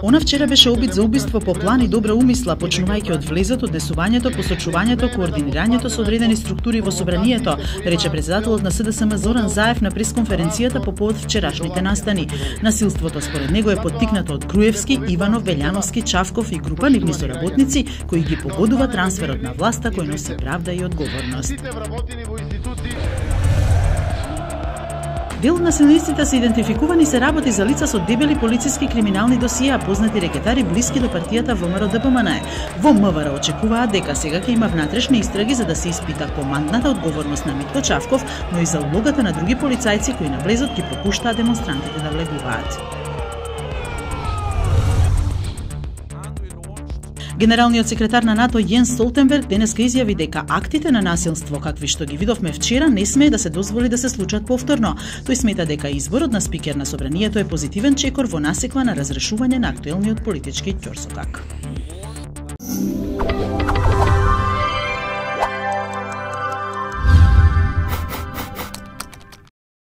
Она вчера беше обид за убиство по план и добра умисла, почнувајќи од влезот, однесувањето, посочувањето, координирањето со одредени структури во собранието, рече председателот на СДСМ Зоран Заев на пресконференцијата по повод вчерашните настани. Насилството според него е поттикнато од Груевски, Иванов, Велјановски, Чавков и група нивни соработници кои ги погодува трансферот на власта кој носи правда и одговорност. Дел од насилниците се идентификувани се работи за лица со дебели полициски криминални досија, познати рекетари блиски до партијата ВМРО-ДПМН. Во МВР очекуваат дека сега ќе има внатрешни истраги за да се испита командната одговорност на Митко Чавков, но и за улогата на други полицајци кои на влезот ги пропуштаат демонстрантите да влегуваат. Генералниот секретар на НАТО Јенс Столтенберг денеска изјави дека актите на насилство какви што ги видовме вчера не смее да се дозволи да се случат повторно. Тој смета дека изборот на спикер на собранието е позитивен чекор во насеква на разрешување на актуелниот политички ќорсокак.